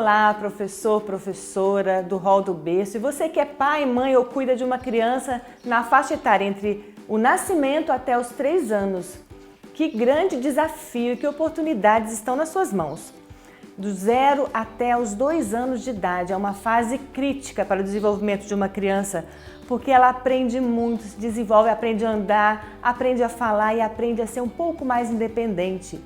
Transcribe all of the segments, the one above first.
Olá, professor, professora do Hall do Berço. E você que é pai, mãe ou cuida de uma criança na faixa etária entre o nascimento até os 3 anos. Que grande desafio e que oportunidades estão nas suas mãos. Do 0 até os 2 anos de idade é uma fase crítica para o desenvolvimento de uma criança, porque ela aprende muito, se desenvolve, aprende a andar, aprende a falar e aprende a ser um pouco mais independente.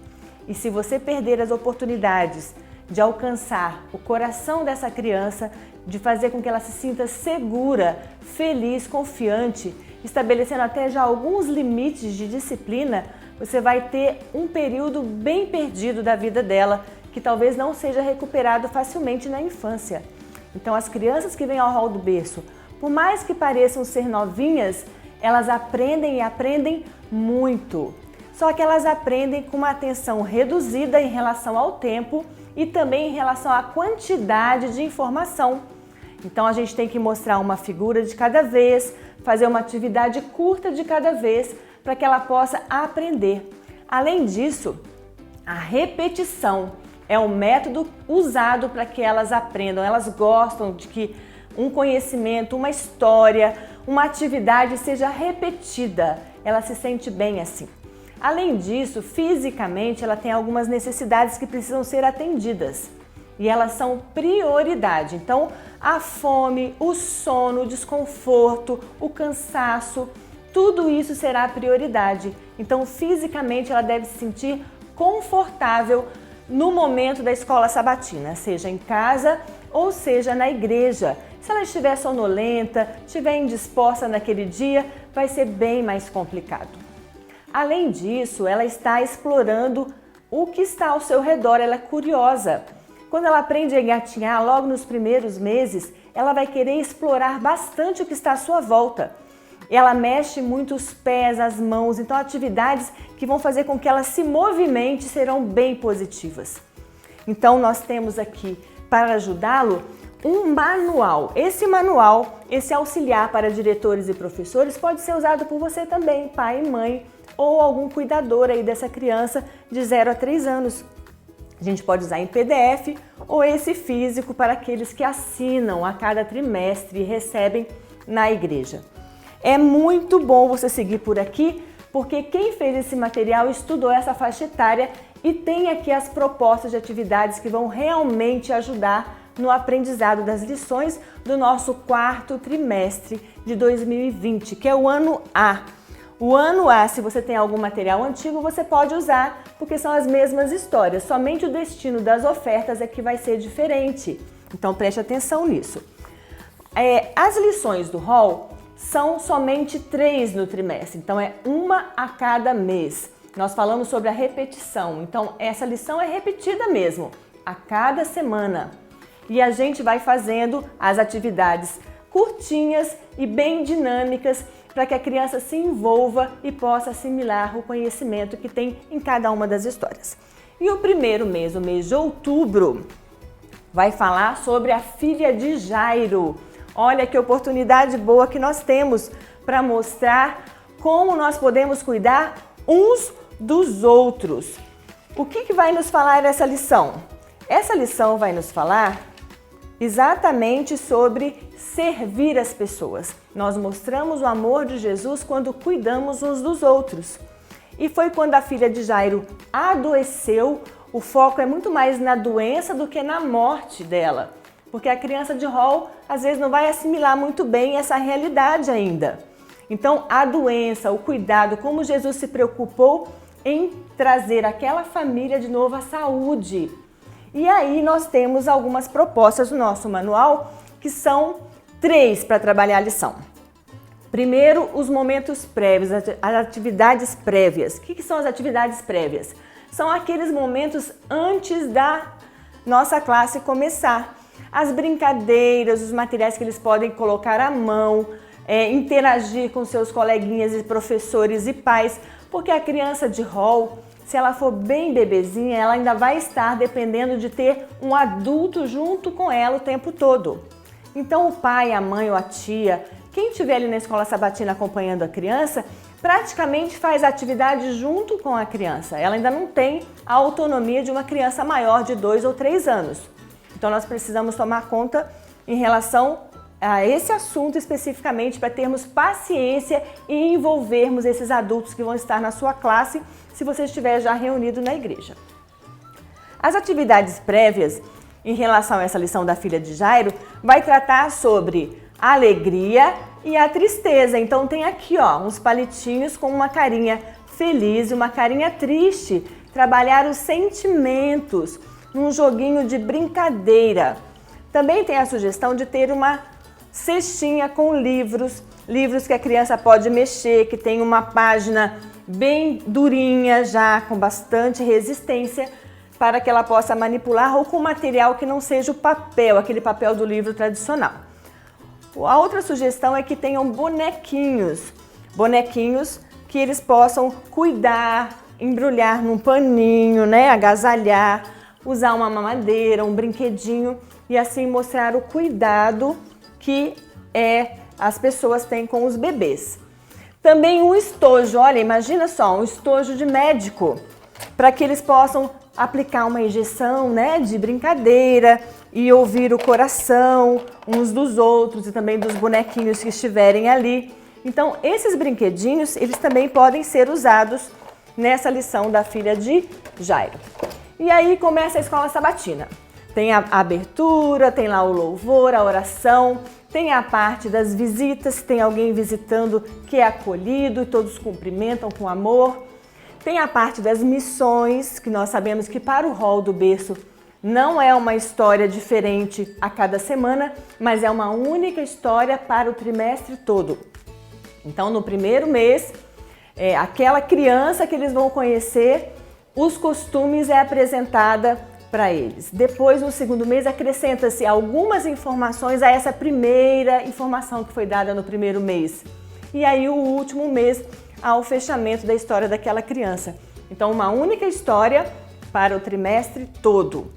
E se você perder as oportunidades de alcançar o coração dessa criança, de fazer com que ela se sinta segura, feliz, confiante, estabelecendo até já alguns limites de disciplina, você vai ter um período bem perdido da vida dela, que talvez não seja recuperado facilmente na infância. Então as crianças que vêm ao Hall do Berço, por mais que pareçam ser novinhas, elas aprendem e aprendem muito. Só que elas aprendem com uma atenção reduzida em relação ao tempo e também em relação à quantidade de informação. Então a gente tem que mostrar uma figura de cada vez, fazer uma atividade curta de cada vez para que ela possa aprender. Além disso, a repetição é um método usado para que elas aprendam. Elas gostam de que um conhecimento, uma história, uma atividade seja repetida. Ela se sente bem assim. Além disso, fisicamente, ela tem algumas necessidades que precisam ser atendidas e elas são prioridade. Então, a fome, o sono, o desconforto, o cansaço, tudo isso será prioridade. Então, fisicamente, ela deve se sentir confortável no momento da escola sabatina, seja em casa ou seja na igreja. Se ela estiver sonolenta, estiver indisposta naquele dia, vai ser bem mais complicado. Além disso, ela está explorando o que está ao seu redor, ela é curiosa. Quando ela aprende a engatinhar logo nos primeiros meses, ela vai querer explorar bastante o que está à sua volta. Ela mexe muito os pés, as mãos, então atividades que vão fazer com que ela se movimente serão bem positivas. Então nós temos aqui, para ajudá-lo, um manual. Esse manual, esse auxiliar para diretores e professores pode ser usado por você também, pai e mãe, ou algum cuidador aí dessa criança de 0 a 3 anos. A gente pode usar em PDF ou esse físico para aqueles que assinam a cada trimestre e recebem na igreja. É muito bom você seguir por aqui, porque quem fez esse material estudou essa faixa etária e tem aqui as propostas de atividades que vão realmente ajudar no aprendizado das lições do nosso 4º trimestre de 2020, que é o ano A. O ano A, se você tem algum material antigo, você pode usar, porque são as mesmas histórias, somente o destino das ofertas é que vai ser diferente. Então preste atenção nisso. As lições do Hall são somente 3 no trimestre, então é uma a cada mês. Nós falamos sobre a repetição, então essa lição é repetida mesmo, a cada semana. E a gente vai fazendo as atividades curtinhas e bem dinâmicas para que a criança se envolva e possa assimilar o conhecimento que tem em cada uma das histórias. E o primeiro mês, o mês de outubro, vai falar sobre a filha de Jairo. Olha que oportunidade boa que nós temos para mostrar como nós podemos cuidar uns dos outros. O que vai nos falar essa lição? Essa lição vai nos falar exatamente sobre servir as pessoas. Nós mostramos o amor de Jesus quando cuidamos uns dos outros. E foi quando a filha de Jairo adoeceu, o foco é muito mais na doença do que na morte dela. Porque a criança de Hall às vezes não vai assimilar muito bem essa realidade ainda. Então a doença, o cuidado, como Jesus se preocupou em trazer aquela família de novo à saúde. E aí nós temos algumas propostas do nosso manual, que são 3 para trabalhar a lição. Primeiro, os momentos prévios, as atividades prévias. O que são as atividades prévias? São aqueles momentos antes da nossa classe começar. As brincadeiras, os materiais que eles podem colocar à mão, interagir com seus coleguinhas e professores e pais, porque a criança de Hall, se ela for bem bebezinha, ela ainda vai estar dependendo de ter um adulto junto com ela o tempo todo. Então o pai, a mãe ou a tia, quem estiver ali na escola sabatina acompanhando a criança, praticamente faz a atividade junto com a criança. Ela ainda não tem a autonomia de uma criança maior de 2 ou 3 anos. Então Então nós precisamos tomar conta em relação a esse assunto especificamente para termos paciência e envolvermos esses adultos que vão estar na sua classe se você estiver já reunido na igreja. As atividades prévias em relação a essa lição da filha de Jairo vai tratar sobre a alegria e a tristeza. Então tem aqui uns palitinhos com uma carinha feliz e uma carinha triste. Trabalhar os sentimentos num joguinho de brincadeira. Também tem a sugestão de ter uma cestinha com livros que a criança pode mexer, que tem uma página bem durinha já, com bastante resistência, para que ela possa manipular ou com material que não seja o papel, aquele papel do livro tradicional. A outra sugestão é que tenham bonequinhos que eles possam cuidar, embrulhar num paninho, agasalhar, usar uma mamadeira, um brinquedinho e assim mostrar o cuidado que as pessoas têm com os bebês. Também um estojo, olha, imagina só, um estojo de médico, para que eles possam aplicar uma injeção, de brincadeira e ouvir o coração uns dos outros e também dos bonequinhos que estiverem ali. Então, esses brinquedinhos, eles também podem ser usados nessa lição da filha de Jairo. E aí começa a escola sabatina. Tem a abertura, tem lá o louvor, a oração, tem a parte das visitas, tem alguém visitando que é acolhido e todos cumprimentam com amor. Tem a parte das missões, que nós sabemos que para o Hall do Berço não é uma história diferente a cada semana, mas é uma única história para o trimestre todo. Então, no primeiro mês, aquela criança que eles vão conhecer, os costumes é apresentada para eles. Depois, no segundo mês, acrescenta-se algumas informações a essa primeira informação que foi dada no primeiro mês. E aí, o último mês, ao fechamento da história daquela criança. Então, uma única história para o trimestre todo.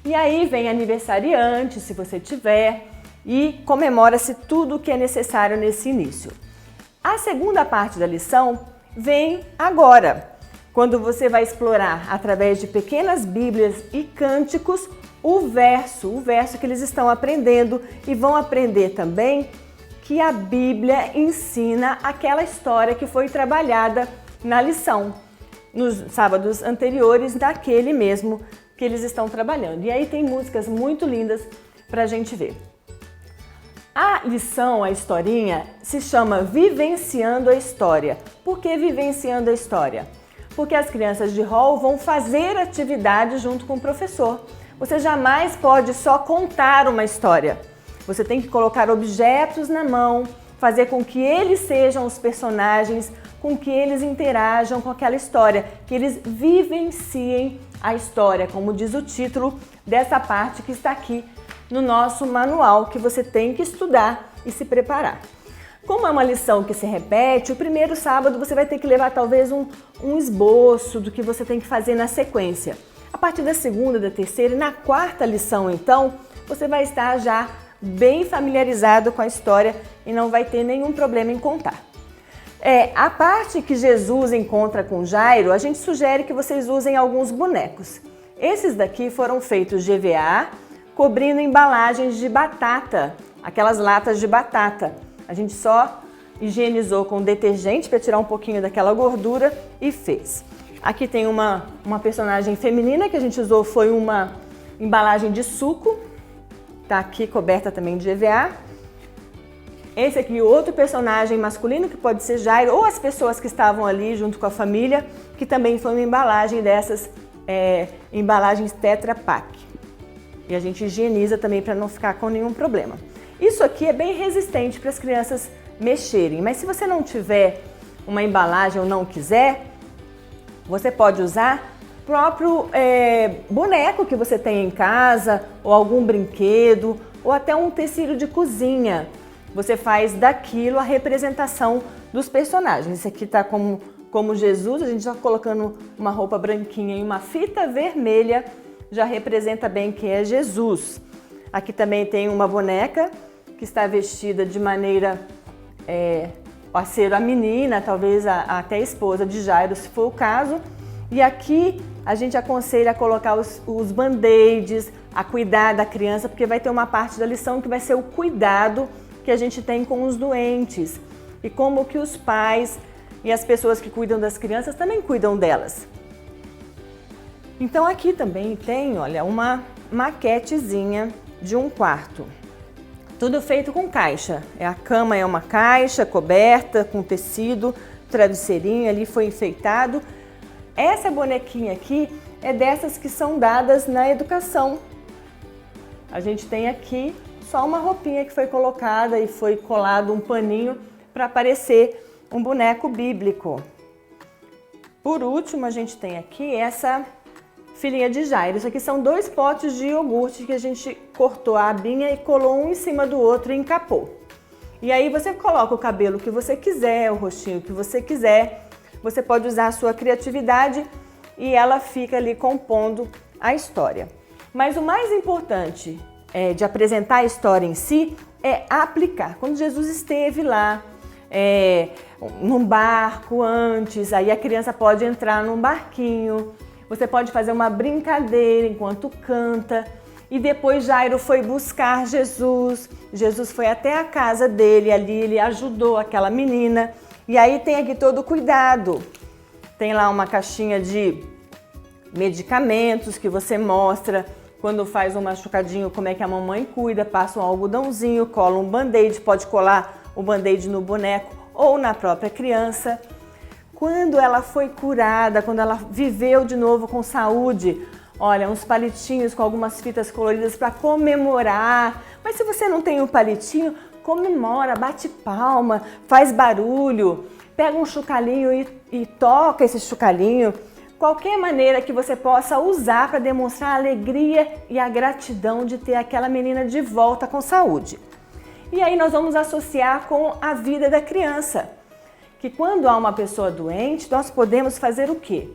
E aí vem aniversariante, se você tiver, e comemora-se tudo o que é necessário nesse início. A segunda parte da lição vem agora, quando você vai explorar, através de pequenas bíblias e cânticos, o verso que eles estão aprendendo e vão aprender também que a Bíblia ensina aquela história que foi trabalhada na lição, nos sábados anteriores, daquele mesmo que eles estão trabalhando. E aí tem músicas muito lindas para a gente ver. A lição, a historinha, se chama Vivenciando a História. Por que Vivenciando a História? Porque as crianças de Hall vão fazer atividade junto com o professor. Você jamais pode só contar uma história. Você tem que colocar objetos na mão, fazer com que eles sejam os personagens, com que eles interajam com aquela história, que eles vivenciem a história, como diz o título dessa parte que está aqui no nosso manual, que você tem que estudar e se preparar. Como é uma lição que se repete, o primeiro sábado você vai ter que levar talvez um esboço do que você tem que fazer na sequência. A partir da segunda, da terceira e na quarta lição, então, você vai estar já bem familiarizado com a história e não vai ter nenhum problema em contar. A parte que Jesus encontra com Jairo, a gente sugere que vocês usem alguns bonecos. Esses daqui foram feitos de EVA, cobrindo embalagens de batata, aquelas latas de batata. A gente só higienizou com detergente para tirar um pouquinho daquela gordura e fez. Aqui tem uma personagem feminina que a gente usou, foi uma embalagem de suco. Tá aqui coberta também de EVA. Esse aqui, outro personagem masculino, que pode ser Jairo, ou as pessoas que estavam ali junto com a família, que também foi uma embalagem dessas embalagens Tetra Pak. E a gente higieniza também para não ficar com nenhum problema. Isso aqui é bem resistente para as crianças mexerem, mas se você não tiver uma embalagem ou não quiser, você pode usar o próprio boneco que você tem em casa, ou algum brinquedo, ou até um tecido de cozinha. Você faz daquilo a representação dos personagens. Esse aqui está como Jesus, a gente já colocando uma roupa branquinha e uma fita vermelha, já representa bem que é Jesus. Aqui também tem uma boneca que está vestida de maneira a ser a menina, talvez até a esposa de Jairo, se for o caso. E aqui a gente aconselha a colocar os band-aids, a cuidar da criança, porque vai ter uma parte da lição que vai ser o cuidado que a gente tem com os doentes e como que os pais e as pessoas que cuidam das crianças também cuidam delas. Então aqui também tem, olha, uma maquetezinha de um quarto. Tudo feito com caixa. A cama é uma caixa coberta com tecido, travesseirinho ali foi enfeitado. Essa bonequinha aqui é dessas que são dadas na educação. A gente tem aqui só uma roupinha que foi colocada e foi colado um paninho para parecer um boneco bíblico. Por último, a gente tem aqui essa filhinha de Jairo. Isso aqui são 2 potes de iogurte que a gente cortou a abinha e colou um em cima do outro e encapou. E aí você coloca o cabelo que você quiser, o rostinho que você quiser. Você pode usar a sua criatividade e ela fica ali compondo a história. Mas o mais importante de apresentar a história em si é aplicar. Quando Jesus esteve lá, num barco antes, aí a criança pode entrar num barquinho, você pode fazer uma brincadeira enquanto canta, e depois Jairo foi buscar Jesus, Jesus foi até a casa dele, ali ele ajudou aquela menina, e aí tem aqui todo o cuidado, tem lá uma caixinha de medicamentos que você mostra, quando faz um machucadinho como é que a mamãe cuida, passa um algodãozinho, cola um band-aid, pode colar o band-aid no boneco ou na própria criança. Quando ela foi curada, quando ela viveu de novo com saúde, olha, uns palitinhos com algumas fitas coloridas para comemorar. Mas se você não tem um palitinho, comemora, bate palma, faz barulho, pega um chocalhinho e toca esse chocalhinho. Qualquer maneira que você possa usar para demonstrar a alegria e a gratidão de ter aquela menina de volta com saúde. E aí nós vamos associar com a vida da criança, que quando há uma pessoa doente, nós podemos fazer o quê?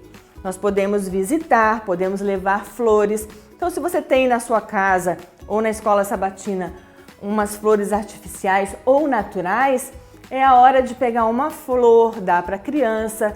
Nós podemos visitar, podemos levar flores. Então, se você tem na sua casa ou na escola sabatina umas flores artificiais ou naturais, é a hora de pegar uma flor, dar para a criança,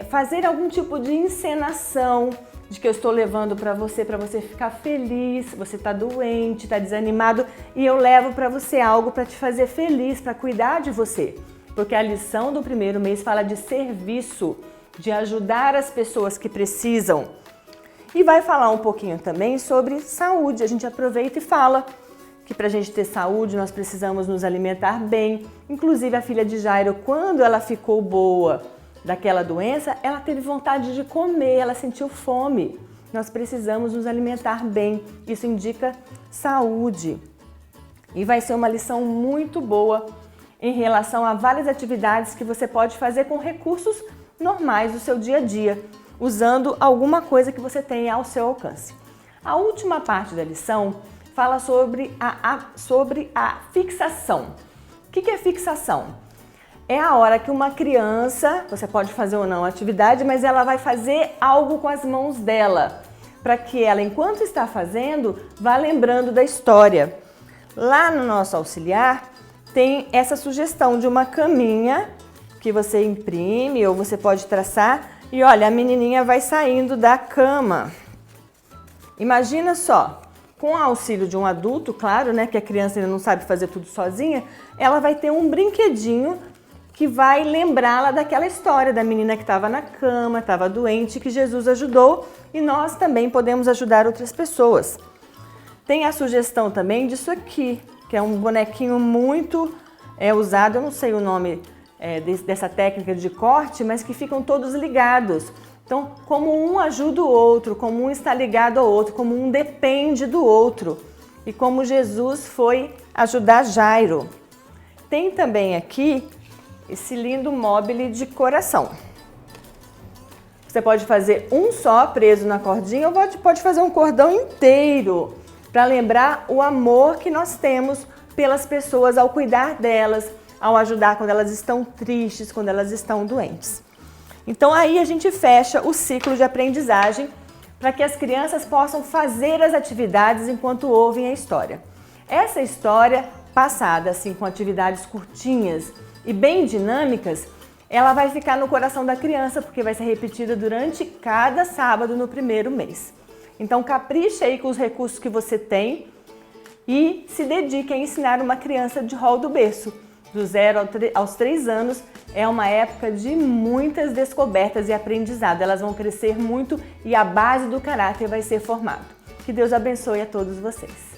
fazer algum tipo de encenação de que eu estou levando para você ficar feliz, você está doente, está desanimado e eu levo para você algo para te fazer feliz, para cuidar de você. Porque a lição do primeiro mês fala de serviço, de ajudar as pessoas que precisam. E vai falar um pouquinho também sobre saúde. A gente aproveita e fala que para a gente ter saúde nós precisamos nos alimentar bem. Inclusive a filha de Jairo, quando ela ficou boa daquela doença, ela teve vontade de comer, ela sentiu fome. Nós precisamos nos alimentar bem. Isso indica saúde. E vai ser uma lição muito boa em relação a várias atividades que você pode fazer com recursos normais do seu dia a dia, usando alguma coisa que você tenha ao seu alcance. A última parte da lição fala sobre a fixação. O que é fixação? É a hora que uma criança, você pode fazer ou não a atividade, mas ela vai fazer algo com as mãos dela, para que ela, enquanto está fazendo, vá lembrando da história. Lá no nosso auxiliar, tem essa sugestão de uma caminha que você imprime ou você pode traçar e olha, a menininha vai saindo da cama. Imagina só, com o auxílio de um adulto, claro, né, que a criança ainda não sabe fazer tudo sozinha, ela vai ter um brinquedinho que vai lembrá-la daquela história da menina que estava na cama, estava doente, que Jesus ajudou e nós também podemos ajudar outras pessoas. Tem a sugestão também disso aqui, que é um bonequinho muito usado, eu não sei o nome dessa técnica de corte, mas que ficam todos ligados. Então, como um ajuda o outro, como um está ligado ao outro, como um depende do outro. E como Jesus foi ajudar Jairo. Tem também aqui esse lindo mobile de coração. Você pode fazer um só preso na cordinha ou pode fazer um cordão inteiro para lembrar o amor que nós temos pelas pessoas ao cuidar delas, ao ajudar quando elas estão tristes, quando elas estão doentes. Então aí a gente fecha o ciclo de aprendizagem para que as crianças possam fazer as atividades enquanto ouvem a história. Essa história passada assim com atividades curtinhas e bem dinâmicas, ela vai ficar no coração da criança porque vai ser repetida durante cada sábado no primeiro mês. Então capricha aí com os recursos que você tem e se dedique a ensinar uma criança de rol do berço. Do 0 aos 3 anos é uma época de muitas descobertas e aprendizado. Elas vão crescer muito e a base do caráter vai ser formado. Que Deus abençoe a todos vocês.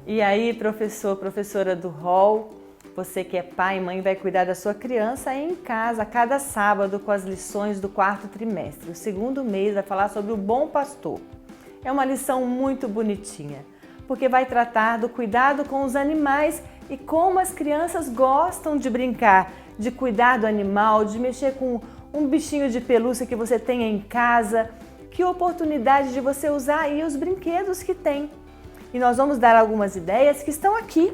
E aí, professor, professora do rol, você que é pai e mãe vai cuidar da sua criança aí em casa, cada sábado com as lições do 4º trimestre. O 2º mês vai falar sobre o bom pastor. É uma lição muito bonitinha, porque vai tratar do cuidado com os animais e como as crianças gostam de brincar, de cuidar do animal, de mexer com um bichinho de pelúcia que você tenha em casa. Que oportunidade de você usar aí os brinquedos que tem. E nós vamos dar algumas ideias que estão aqui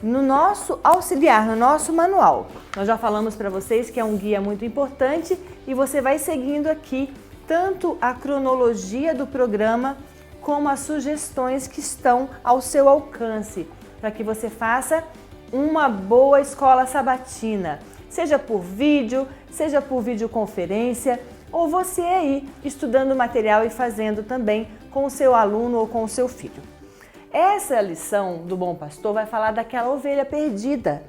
no nosso auxiliar, no nosso manual. Nós já falamos para vocês que é um guia muito importante e você vai seguindo aqui tanto a cronologia do programa como as sugestões que estão ao seu alcance para que você faça uma boa escola sabatina, seja por vídeo, seja por videoconferência ou você aí estudando material e fazendo também com o seu aluno ou com o seu filho. Essa lição do Bom Pastor vai falar daquela ovelha perdida.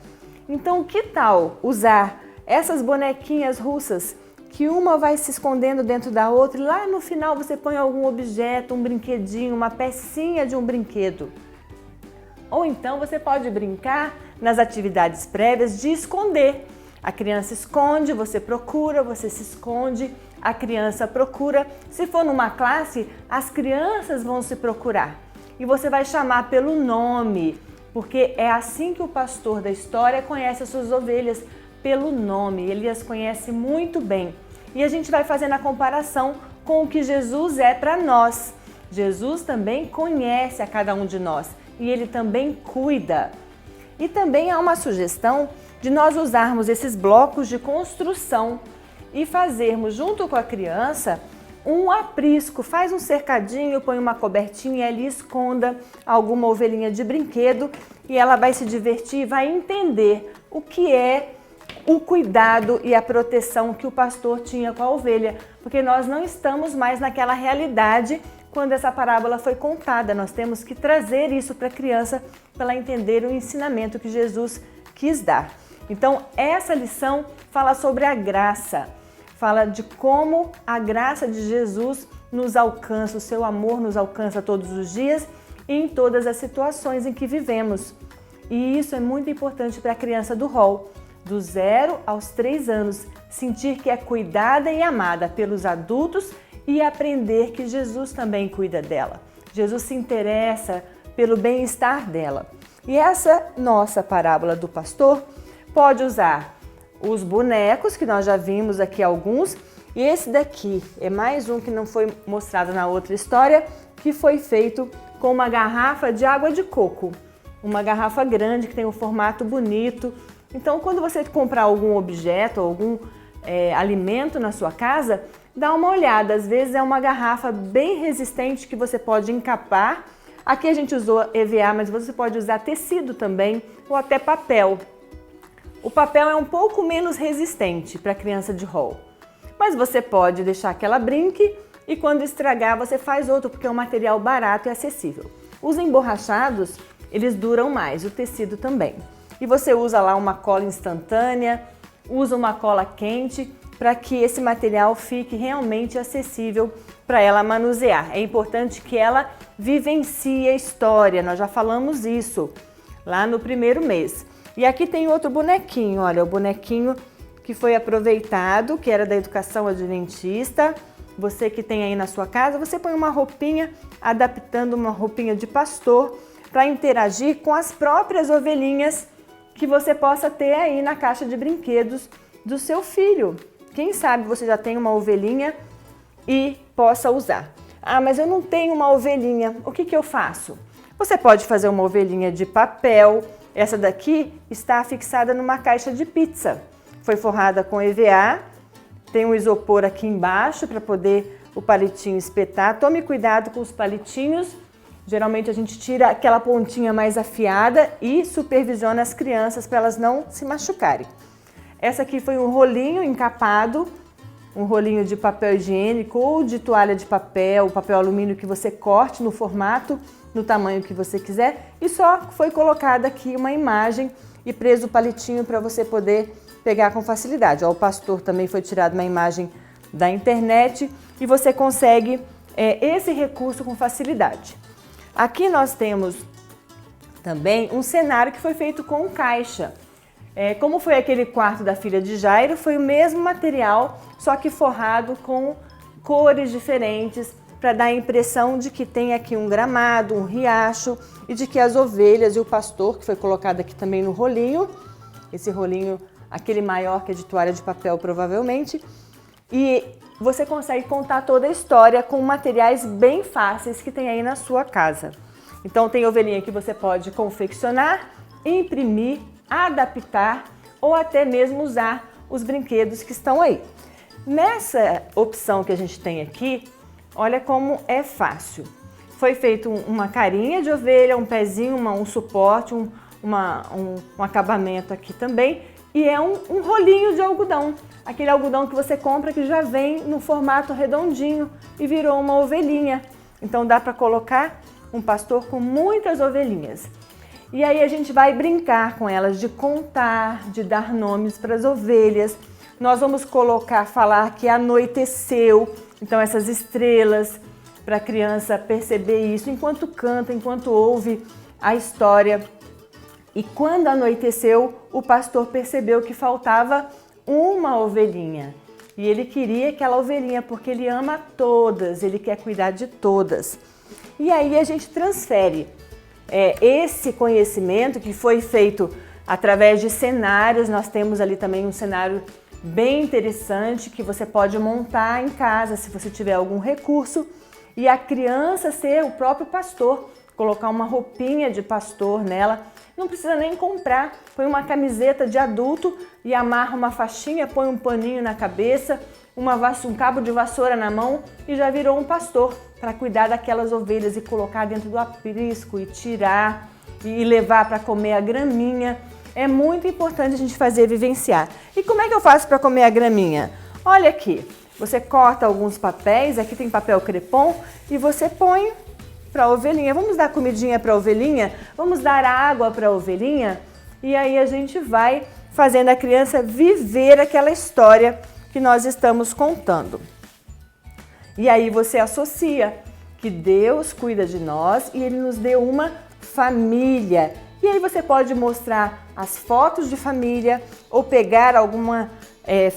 Então, que tal usar essas bonequinhas russas que uma vai se escondendo dentro da outra e lá no final você põe algum objeto, um brinquedinho, uma pecinha de um brinquedo. Ou então você pode brincar nas atividades prévias de esconder. A criança esconde, você procura, você se esconde, a criança procura. Se for numa classe, as crianças vão se procurar. E você vai chamar pelo nome, porque é assim que o pastor da história conhece as suas ovelhas, pelo nome, ele as conhece muito bem. E a gente vai fazendo a comparação com o que Jesus é para nós. Jesus também conhece a cada um de nós e ele também cuida. E também há uma sugestão de nós usarmos esses blocos de construção e fazermos junto com a criança um aprisco, faz um cercadinho, põe uma cobertinha e ali esconda alguma ovelhinha de brinquedo e ela vai se divertir e vai entender o que é o cuidado e a proteção que o pastor tinha com a ovelha, porque nós não estamos mais naquela realidade quando essa parábola foi contada. Nós temos que trazer isso para a criança para ela entender o ensinamento que Jesus quis dar. Então, essa lição fala sobre a graça. Fala de como a graça de Jesus nos alcança, o seu amor nos alcança todos os dias e em todas as situações em que vivemos. E isso é muito importante para a criança do rol, do 0 aos 3 anos, sentir que é cuidada e amada pelos adultos e aprender que Jesus também cuida dela. Jesus se interessa pelo bem-estar dela. E essa nossa parábola do pastor pode usar os bonecos, que nós já vimos aqui alguns, e esse daqui é mais um que não foi mostrado na outra história, que foi feito com uma garrafa de água de coco. Uma garrafa grande que tem um formato bonito. Então, quando você comprar algum objeto, algum alimento na sua casa, dá uma olhada. Às vezes é uma garrafa bem resistente que você pode encapar. Aqui a gente usou EVA, mas você pode usar tecido também ou até papel. O papel é um pouco menos resistente para criança de rol, mas você pode deixar que ela brinque e quando estragar você faz outro, porque é um material barato e acessível. Os emborrachados, eles duram mais, o tecido também. E você usa lá uma cola instantânea, usa uma cola quente para que esse material fique realmente acessível para ela manusear. É importante que ela vivencie a história, nós já falamos isso lá no 1º mês. E aqui tem outro bonequinho, olha, o bonequinho que foi aproveitado, que era da educação adventista. Você que tem aí na sua casa, você põe uma roupinha, adaptando uma roupinha de pastor para interagir com as próprias ovelhinhas que você possa ter aí na caixa de brinquedos do seu filho. Quem sabe você já tem uma ovelhinha e possa usar. Ah, mas eu não tenho uma ovelhinha, o que eu faço? Você pode fazer uma ovelhinha de papel. Essa daqui está fixada numa caixa de pizza. Foi forrada com EVA Tem um isopor aqui embaixo para poder o palitinho espetar. Tome cuidado com os palitinhos. Geralmente a gente tira aquela pontinha mais afiada e supervisiona as crianças para elas não se machucarem. Essa aqui foi um rolinho encapado, um rolinho de papel higiênico ou de toalha de papel alumínio que você corte no formato, no tamanho que você quiser, e só foi colocada aqui uma imagem e preso o palitinho para você poder pegar com facilidade. Ó, o pastor também foi tirado uma imagem da internet e você consegue esse recurso com facilidade. Aqui nós temos também um cenário que foi feito com caixa. Como foi aquele quarto da filha de Jairo, foi o mesmo material, só que forrado com cores diferentes, para dar a impressão de que tem aqui um gramado, um riacho e de que as ovelhas e o pastor, que foi colocado aqui também no rolinho, esse rolinho, aquele maior que é de toalha de papel provavelmente, e você consegue contar toda a história com materiais bem fáceis que tem aí na sua casa. Então tem ovelhinha que você pode confeccionar, imprimir, adaptar ou até mesmo usar os brinquedos que estão aí. Nessa opção que a gente tem aqui, olha como é fácil. Foi feito uma carinha de ovelha, um pezinho, um suporte, um acabamento aqui também. E é um rolinho de algodão. Aquele algodão que você compra que já vem no formato redondinho e virou uma ovelhinha. Então dá para colocar um pastor com muitas ovelhinhas. E aí a gente vai brincar com elas de contar, de dar nomes para as ovelhas. Nós vamos falar que anoiteceu. Então essas estrelas, para a criança perceber isso enquanto canta, enquanto ouve a história. E quando anoiteceu, o pastor percebeu que faltava uma ovelhinha. E ele queria aquela ovelhinha porque ele ama todas, ele quer cuidar de todas. E aí a gente transfere esse conhecimento que foi feito através de cenários. Nós temos ali também um cenário bem interessante que você pode montar em casa se você tiver algum recurso e a criança ser o próprio pastor, colocar uma roupinha de pastor nela, não precisa nem comprar, põe uma camiseta de adulto e amarra uma faixinha, põe um paninho na cabeça, um cabo de vassoura na mão e já virou um pastor para cuidar daquelas ovelhas e colocar dentro do aprisco e tirar e levar para comer a graminha. É muito importante a gente vivenciar. E como é que eu faço para comer a graminha? Olha aqui, você corta alguns papéis, aqui tem papel crepom e você põe para a ovelhinha. Vamos dar comidinha para a ovelhinha? Vamos dar água para a ovelhinha? E aí a gente vai fazendo a criança viver aquela história que nós estamos contando. E aí você associa que Deus cuida de nós e Ele nos deu uma família. E aí você pode mostrar as fotos de família ou pegar alguma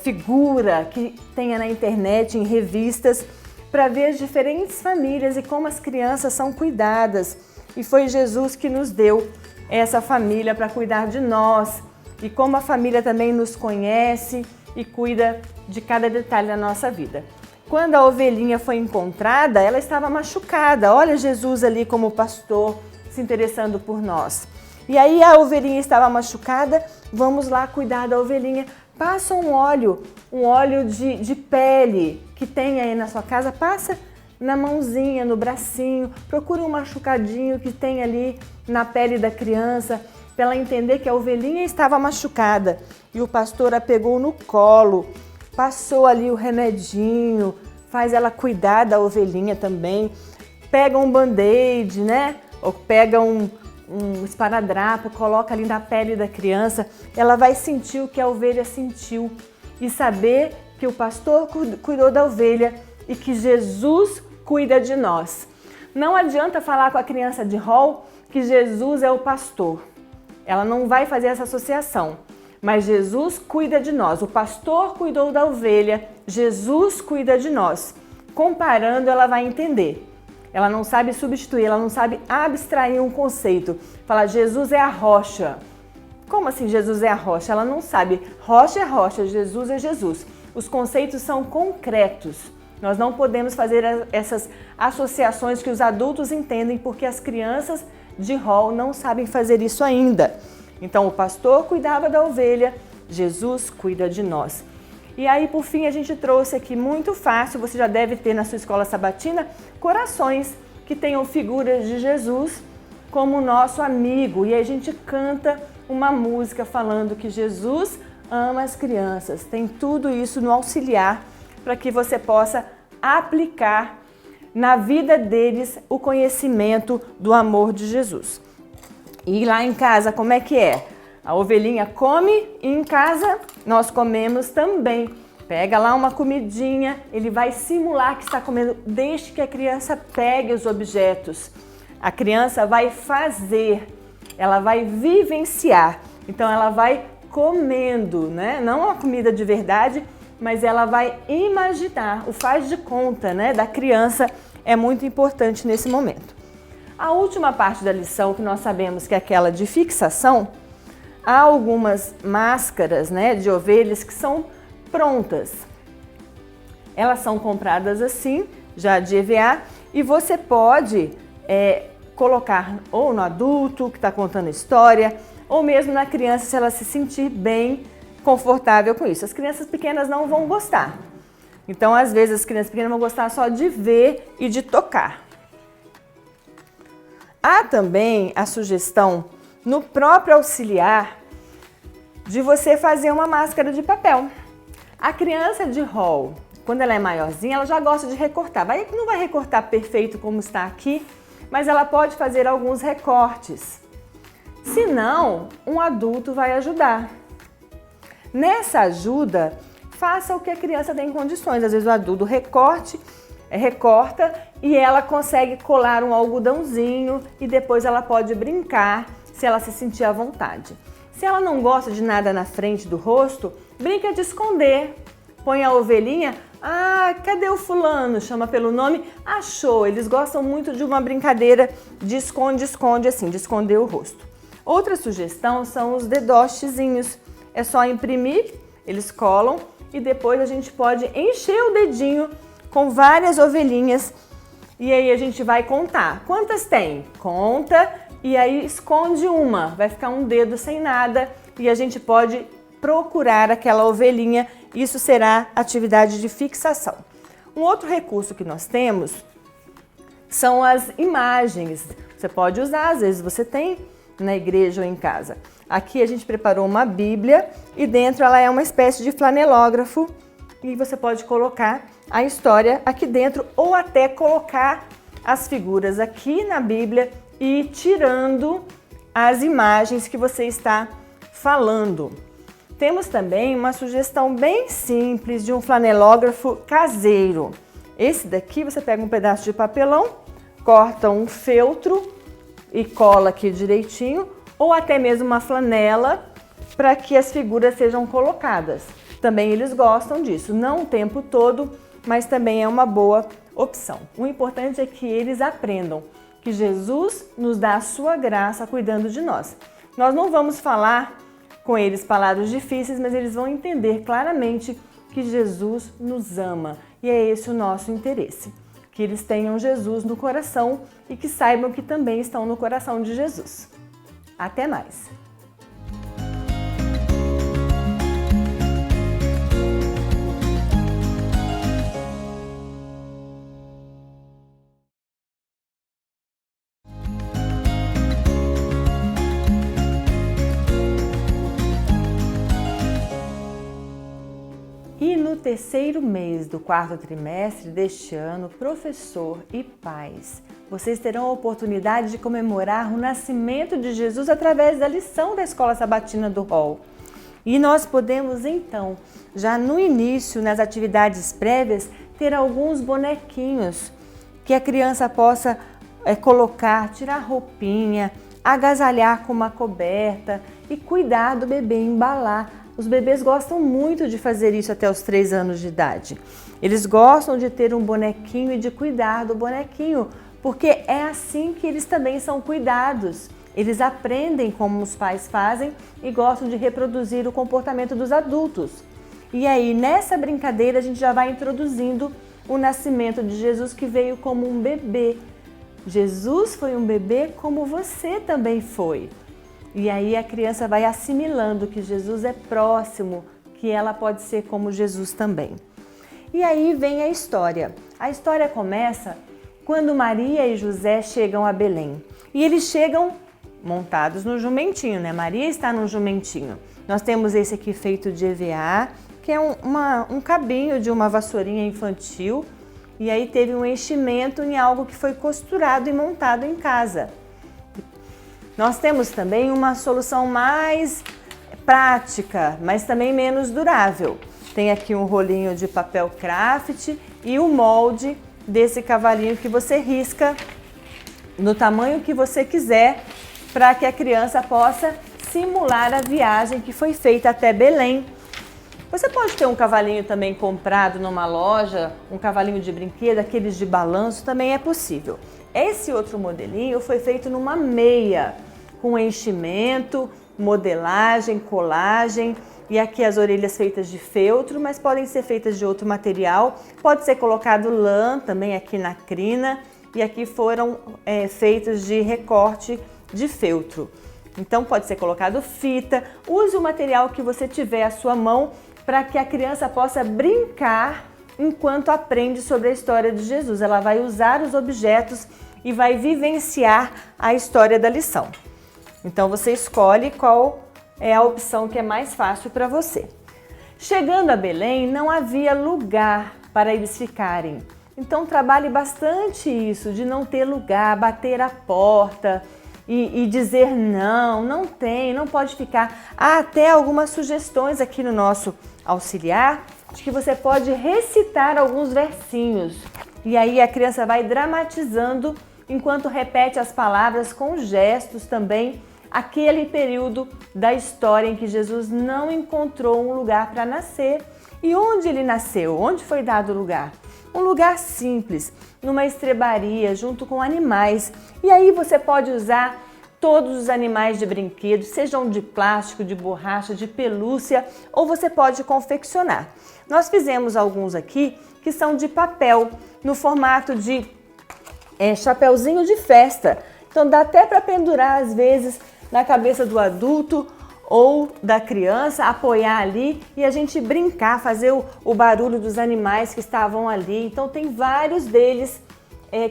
figura que tenha na internet, em revistas, para ver as diferentes famílias e como as crianças são cuidadas. E foi Jesus que nos deu essa família para cuidar de nós. E como a família também nos conhece e cuida de cada detalhe da nossa vida. Quando a ovelhinha foi encontrada, ela estava machucada. Olha Jesus ali como pastor se interessando por nós. E aí a ovelhinha estava machucada, vamos lá cuidar da ovelhinha. Passa um óleo de pele que tem aí na sua casa, passa na mãozinha, no bracinho, procura um machucadinho que tem ali na pele da criança, para ela entender que a ovelhinha estava machucada. E o pastor a pegou no colo, passou ali o remedinho, faz ela cuidar da ovelhinha também, pega um band-aid, né? Ou pega um esparadrapo, coloca ali na pele da criança, ela vai sentir o que a ovelha sentiu e saber que o pastor cuidou da ovelha e que Jesus cuida de nós. Não adianta falar com a criança de rol que Jesus é o pastor. Ela não vai fazer essa associação, mas Jesus cuida de nós. O pastor cuidou da ovelha, Jesus cuida de nós. Comparando, ela vai entender. Ela não sabe substituir, ela não sabe abstrair um conceito. Falar, Jesus é a rocha. Como assim Jesus é a rocha? Ela não sabe. Rocha é rocha, Jesus é Jesus. Os conceitos são concretos. Nós não podemos fazer essas associações que os adultos entendem porque as crianças de rol não sabem fazer isso ainda. Então o pastor cuidava da ovelha, Jesus cuida de nós. E aí, por fim, a gente trouxe aqui muito fácil, você já deve ter na sua escola sabatina, corações que tenham figuras de Jesus como nosso amigo. E aí a gente canta uma música falando que Jesus ama as crianças. Tem tudo isso no auxiliar para que você possa aplicar na vida deles o conhecimento do amor de Jesus. E lá em casa, como é que é? A ovelhinha come e em casa nós comemos também. Pega lá uma comidinha, ele vai simular que está comendo, desde que a criança pegue os objetos. A criança vai fazer, ela vai vivenciar. Então ela vai comendo, né? Não a comida de verdade, mas ela vai imaginar. O faz de conta, né, da criança é muito importante nesse momento. A última parte da lição, que nós sabemos que é aquela de fixação, há algumas máscaras, né, de ovelhas que são prontas. Elas são compradas assim, já de EVA, e você pode colocar ou no adulto que está contando a história, ou mesmo na criança, se ela se sentir bem confortável com isso. As crianças pequenas não vão gostar. Então, às vezes, as crianças pequenas vão gostar só de ver e de tocar. Há também a sugestão no próprio auxiliar de você fazer uma máscara de papel. A criança de rol, quando ela é maiorzinha, ela já gosta de recortar. Não vai recortar perfeito como está aqui, mas ela pode fazer alguns recortes. Se não, um adulto vai ajudar. Nessa ajuda, faça o que a criança tem condições. Às vezes o adulto recorta e ela consegue colar um algodãozinho e depois ela pode brincar se ela se sentir à vontade. Se ela não gosta de nada na frente do rosto, brinca de esconder. Põe a ovelhinha, cadê o fulano? Chama pelo nome, achou. Eles gostam muito de uma brincadeira de esconde-esconde, assim, de esconder o rosto. Outra sugestão são os dedochezinhos. É só imprimir, eles colam e depois a gente pode encher o dedinho com várias ovelhinhas e aí a gente vai contar. Quantas tem? Conta e aí esconde uma, vai ficar um dedo sem nada e a gente pode procurar aquela ovelhinha. Isso será atividade de fixação. Um outro recurso que nós temos são as imagens. Você pode usar, às vezes você tem na igreja ou em casa. Aqui a gente preparou uma Bíblia e dentro ela é uma espécie de flanelógrafo e você pode colocar a história aqui dentro ou até colocar as figuras aqui na Bíblia e ir tirando as imagens que você está falando. Temos também uma sugestão bem simples de um flanelógrafo caseiro. Esse daqui você pega um pedaço de papelão, corta um feltro e cola aqui direitinho, ou até mesmo uma flanela para que as figuras sejam colocadas. Também eles gostam disso, não o tempo todo, mas também é uma boa opção. O importante é que eles aprendam que Jesus nos dá a sua graça cuidando de nós. Nós não vamos falar com eles palavras difíceis, mas eles vão entender claramente que Jesus nos ama e é esse o nosso interesse. Que eles tenham Jesus no coração e que saibam que também estão no coração de Jesus. Até mais! E no terceiro mês do quarto trimestre deste ano, professor e pais, vocês terão a oportunidade de comemorar o nascimento de Jesus através da lição da Escola Sabatina do Hall. E nós podemos então, já no início, nas atividades prévias, ter alguns bonequinhos que a criança possa colocar, tirar roupinha, agasalhar com uma coberta e cuidar do bebê, embalar. Os bebês gostam muito de fazer isso até os 3 anos de idade. Eles gostam de ter um bonequinho e de cuidar do bonequinho, porque é assim que eles também são cuidados. Eles aprendem como os pais fazem e gostam de reproduzir o comportamento dos adultos. E aí, nessa brincadeira, a gente já vai introduzindo o nascimento de Jesus, que veio como um bebê. Jesus foi um bebê como você também foi. E aí a criança vai assimilando que Jesus é próximo, que ela pode ser como Jesus também. E aí vem a história. A história começa quando Maria e José chegam a Belém. E eles chegam montados no jumentinho, né? Maria está no jumentinho. Nós temos esse aqui feito de EVA, que é um cabinho de uma vassourinha infantil. E aí teve um enchimento em algo que foi costurado e montado em casa. Nós temos também uma solução mais prática, mas também menos durável. Tem aqui um rolinho de papel craft e o molde desse cavalinho que você risca no tamanho que você quiser, para que a criança possa simular a viagem que foi feita até Belém. Você pode ter um cavalinho também comprado numa loja, um cavalinho de brinquedo, aqueles de balanço, também é possível. Esse outro modelinho foi feito numa meia, com enchimento, modelagem, colagem, e aqui as orelhas feitas de feltro, mas podem ser feitas de outro material. Pode ser colocado lã também aqui na crina, e aqui foram feitos de recorte de feltro. Então pode ser colocado fita. Use o material que você tiver à sua mão para que a criança possa brincar enquanto aprende sobre a história de Jesus. Ela vai usar os objetos e vai vivenciar a história da lição. Então você escolhe qual é a opção que é mais fácil para você. Chegando a Belém, não havia lugar para eles ficarem. Então trabalhe bastante isso, de não ter lugar, bater a porta e dizer não tem, não pode ficar. Há até algumas sugestões aqui no nosso auxiliar de que você pode recitar alguns versinhos. E aí a criança vai dramatizando enquanto repete as palavras com gestos também, aquele período da história em que Jesus não encontrou um lugar para nascer. E onde ele nasceu? Onde foi dado o lugar? Um lugar simples, numa estrebaria, junto com animais. E aí você pode usar todos os animais de brinquedo, sejam de plástico, de borracha, de pelúcia, ou você pode confeccionar. Nós fizemos alguns aqui que são de papel, no formato de chapeuzinho de festa. Então dá até para pendurar às vezes na cabeça do adulto ou da criança, apoiar ali e a gente brincar, fazer o barulho dos animais que estavam ali. Então tem vários deles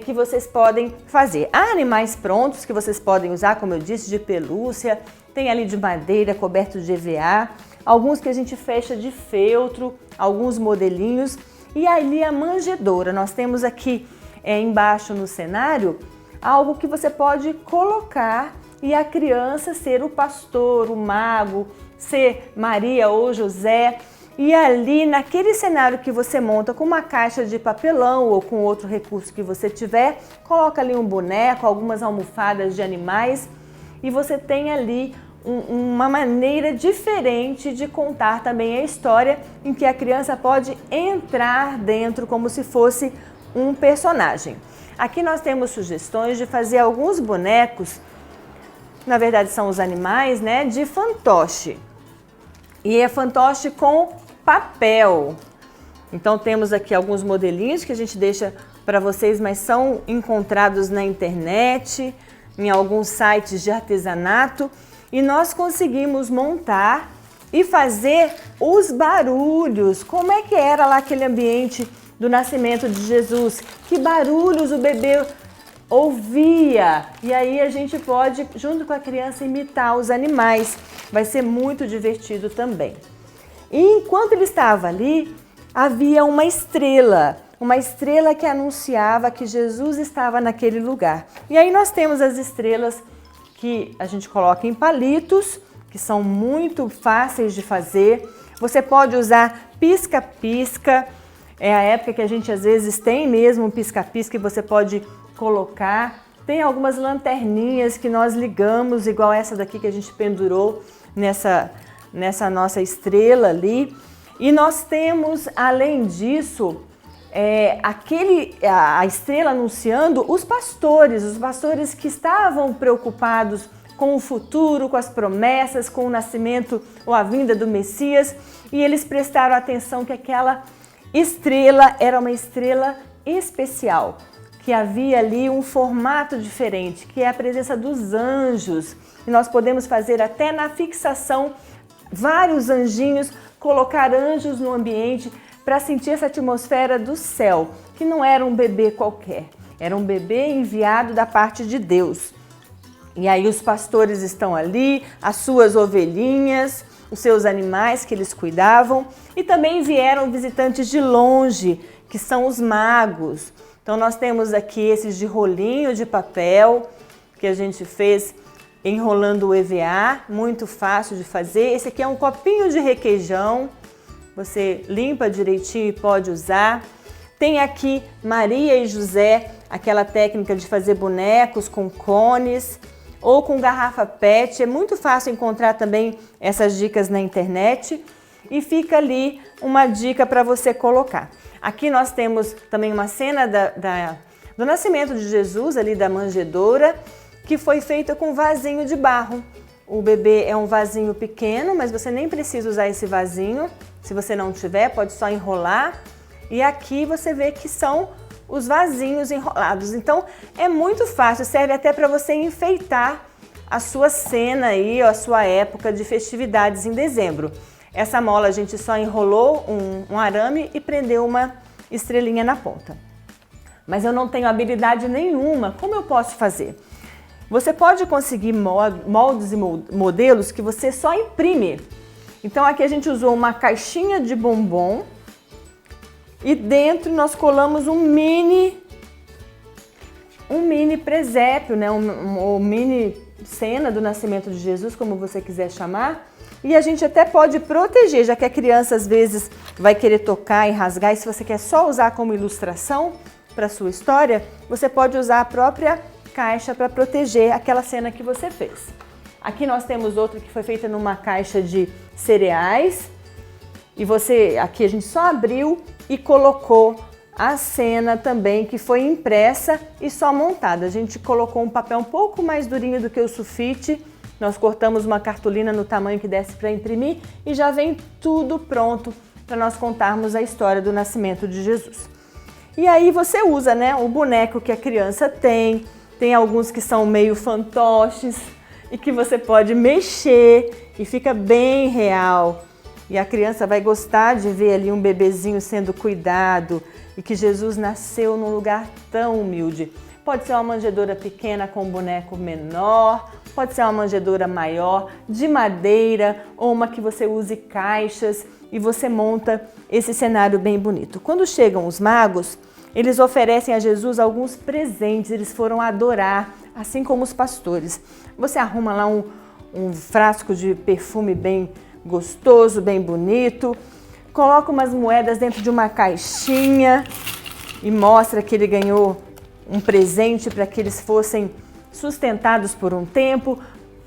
que vocês podem fazer. Há animais prontos que vocês podem usar, como eu disse, de pelúcia, tem ali de madeira, coberto de EVA, alguns que a gente fecha de feltro, alguns modelinhos. E ali a manjedoura, nós temos aqui embaixo no cenário algo que você pode colocar e a criança ser o pastor, o mago, ser Maria ou José. E ali, naquele cenário que você monta com uma caixa de papelão ou com outro recurso que você tiver, coloca ali um boneco, algumas almofadas de animais e você tem ali uma maneira diferente de contar também a história em que a criança pode entrar dentro como se fosse um personagem. Aqui nós temos sugestões de fazer alguns bonecos, na verdade são os animais, né, de fantoche. E é fantoche com papel. Então temos aqui alguns modelinhos que a gente deixa para vocês, mas são encontrados na internet, em alguns sites de artesanato, e nós conseguimos montar e fazer os barulhos. Como é que era lá aquele ambiente do nascimento de Jesus? Que barulhos o bebê ouvia? E aí a gente pode, junto com a criança, imitar os animais. Vai ser muito divertido também. E enquanto ele estava ali, havia uma estrela que anunciava que Jesus estava naquele lugar. E aí nós temos as estrelas que a gente coloca em palitos, que são muito fáceis de fazer. Você pode usar pisca-pisca, é a época que a gente às vezes tem mesmo um pisca-pisca e você pode colocar. Tem algumas lanterninhas que nós ligamos, igual essa daqui que a gente pendurou nessa nossa estrela ali. E nós temos, além disso, a estrela anunciando os pastores que estavam preocupados com o futuro, com as promessas, com o nascimento ou a vinda do Messias, e eles prestaram atenção que aquela estrela era uma estrela especial, que havia ali um formato diferente, que é a presença dos anjos. E nós podemos fazer até na fixação vários anjinhos colocar anjos no ambiente para sentir essa atmosfera do céu, que não era um bebê qualquer, era um bebê enviado da parte de Deus. E aí os pastores estão ali, as suas ovelhinhas, os seus animais que eles cuidavam, e também vieram visitantes de longe, que são os magos. Então nós temos aqui esses de rolinho de papel, que a gente fez enrolando o EVA, muito fácil de fazer. Esse aqui é um copinho de requeijão, você limpa direitinho e pode usar. Tem aqui Maria e José, aquela técnica de fazer bonecos com cones ou com garrafa PET. É muito fácil encontrar também essas dicas na internet e fica ali uma dica para você colocar. Aqui nós temos também uma cena do nascimento de Jesus, ali da manjedoura, que foi feita com vasinho de barro. O bebê é um vasinho pequeno, mas você nem precisa usar esse vasinho. Se você não tiver, pode só enrolar. E aqui você vê que são os vasinhos enrolados. Então é muito fácil, serve até para você enfeitar a sua cena aí, a sua época de festividades em dezembro. Essa mola a gente só enrolou um arame e prendeu uma estrelinha na ponta. Mas eu não tenho habilidade nenhuma, como eu posso fazer? Você pode conseguir moldes e modelos que você só imprime. Então aqui a gente usou uma caixinha de bombom e dentro nós colamos um mini presépio, né? Um mini cena do nascimento de Jesus, como você quiser chamar. E a gente até pode proteger, já que a criança às vezes vai querer tocar e rasgar, e se você quer só usar como ilustração para sua história, você pode usar a própria caixa para proteger aquela cena que você fez. Aqui nós temos outra que foi feita numa caixa de cereais, e aqui a gente só abriu e colocou a cena também, que foi impressa e só montada. A gente colocou um papel um pouco mais durinho do que o sulfite. Nós cortamos uma cartolina no tamanho que desse para imprimir e já vem tudo pronto para nós contarmos a história do nascimento de Jesus. E aí você usa, né, o boneco que a criança tem alguns que são meio fantoches e que você pode mexer e fica bem real. E a criança vai gostar de ver ali um bebezinho sendo cuidado e que Jesus nasceu num lugar tão humilde. Pode ser uma manjedoura pequena com um boneco menor, pode ser uma manjedoura maior, de madeira, ou uma que você use caixas e você monta esse cenário bem bonito. Quando chegam os magos, eles oferecem a Jesus alguns presentes, eles foram adorar, assim como os pastores. Você arruma lá um frasco de perfume bem gostoso, bem bonito, coloca umas moedas dentro de uma caixinha e mostra que ele ganhou um presente para que eles fossem sustentados por um tempo.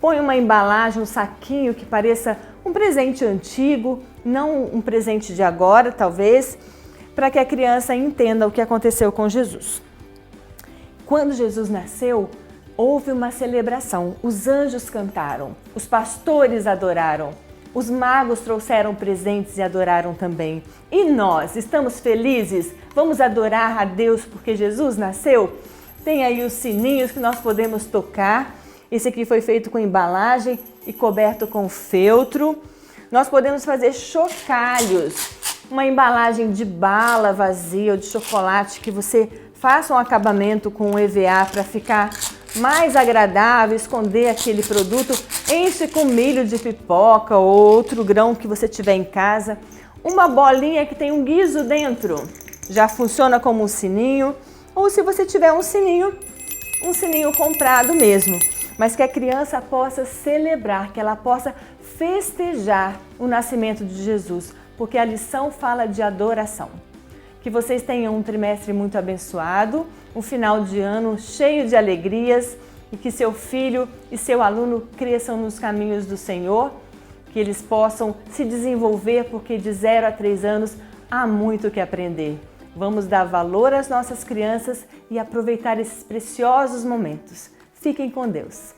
Põe uma embalagem, um saquinho que pareça um presente antigo, não um presente de agora, talvez, para que a criança entenda o que aconteceu com Jesus. Quando Jesus nasceu, houve uma celebração. Os anjos cantaram, os pastores adoraram, os magos trouxeram presentes e adoraram também. E nós, estamos felizes? Vamos adorar a Deus porque Jesus nasceu? Tem aí os sininhos que nós podemos tocar. Esse aqui foi feito com embalagem e coberto com feltro. Nós podemos fazer chocalhos, uma embalagem de bala vazia ou de chocolate que você faça um acabamento com o EVA para ficar mais agradável, esconder aquele produto. Enche com milho de pipoca ou outro grão que você tiver em casa. Uma bolinha que tem um guiso dentro, já funciona como um sininho. Ou se você tiver um sininho comprado mesmo, mas que a criança possa celebrar, que ela possa festejar o nascimento de Jesus, porque a lição fala de adoração. Que vocês tenham um trimestre muito abençoado, um final de ano cheio de alegrias e que seu filho e seu aluno cresçam nos caminhos do Senhor, que eles possam se desenvolver, porque de 0 a 3 anos há muito que aprender. Vamos dar valor às nossas crianças e aproveitar esses preciosos momentos. Fiquem com Deus.